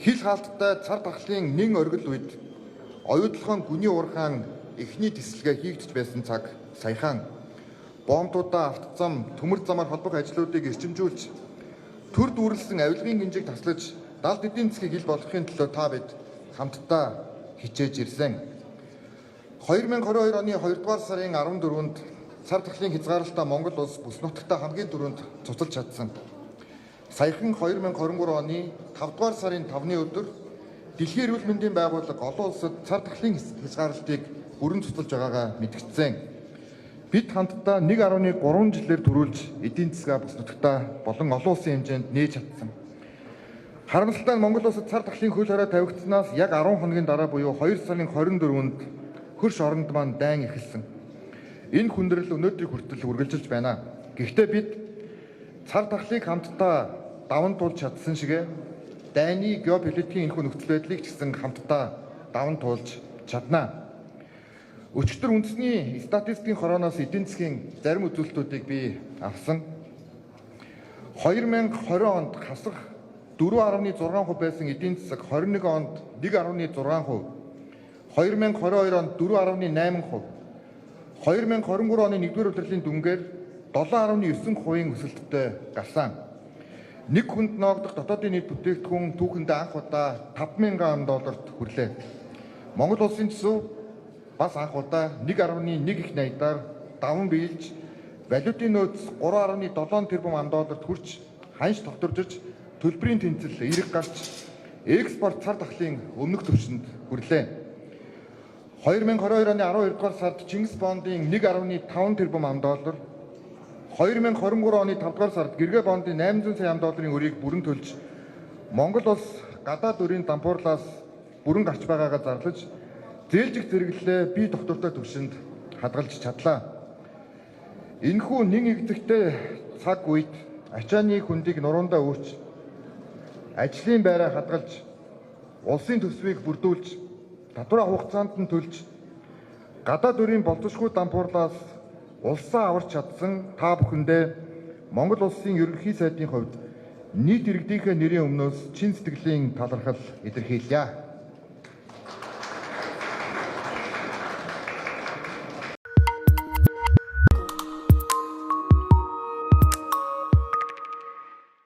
Хил хаалттай цар тахлын нэн оргил үед оюутлахын гүний уурхаан эхний тесэлгээ хийгдэж байсан цаг саяхан бомбуудаа автозам, төмөр замаар холбох ажлуудыг эрчимжүүлж төр дүүрлсэн авилгын гинжиг таслаж далд эдийн засгийг ил болгохын төлөө та бид хамтдаа хичээж ирсэн. 2022 оны 2 дугаар сарын 14-нд цар тахлын хязгаарлалтаа Монгол улс бүс нутагтаа хамгийн түрүүнд цуцалж чадсан. Саяхан 2023 оны 5 дугаар сарын 5-ны өдөр Дэлхийн эрүүл мэндийн байгууллага олон улсад цар тахлын хязгаарлалтыг бүрэн цуцалж байгаагаа мэдгдсэн. Бид хамтдаа 1.3 жилээр төрүүлж эдийн засгаа бүс нутагтаа болон олон улсын хэмжээнд нээж чадсан. Харамсалтай нь Монгол улсад цар тахлын хөл хорой тавигдсанаас яг 10 хоногийн дараа буюу 2 сарын 24-нд хөрш оронд маань дайн эхэлсэн. Энэ хүндрэл өнөөдрийг хүртэл үргэлжилж байна. Гэхдээ бид цар тахлыг хамтдаа даван туулж чадсан шигэ дайны геополитикийн энэхүү нөхцөл байдлыг ч гэсэн хамтдаа даван туулж чаднаа. Өчигдөр үндэсний статистикийн хорооноос эдийн засгийн зарим үзүүлэлтүүдийг би авсан. 2020 онд хасах 4.6% байсан эдийн засаг 21 онд 1.6%, 2022 онд 4.8%, 2023 оны 1-р удирлын дүнгээр 7.9% өсөлттэй гарсан. Нэг хүнд ноогдох дотоодын нийт бүтээгдэхүүн түүхэндээ анх удаа $5,000 хүрлээ. Монгол улсын төсөв бас анх удаа 1.1 их найдаар даван биелж валютын нөөц $3.7 тэрбум хүрч ханш тогтворж төлбөрийн тэнцэл эерэг гарч экспорт цар тахлын өмнөх түвшинд хүрлээ. 2022 оны 12 дугаар сард Чингис бондын $1.5 тэрбум, 2023 оны 5 дугаар сард Гэргээ бондын $800 сая өрийг бүрэн төлж Монгол улс гадаад өрийн дампуурлаас бүрэн гарч байгаагаа зарлаж зээлжих зэрэглэлээ бие доктортой түвшинд хадгалж чадлаа. Энэхүү нэн игдэхтэй цаг үед ачааны хүндийг нуруундаа өөрч ажлын байраа хадгалж улсын төсвийг бүрдүүлж татвар хугацаанд нь төлж гадаад өрийн болзошгүй дампуурлаас улсаа аварч чадсан та бүхэндээ Монгол улсын ерөнхий сайдын хувьд нийт иргэдийнхээ нэрийн өмнөөс чин сэтгэлийн талархал илэрхийлье.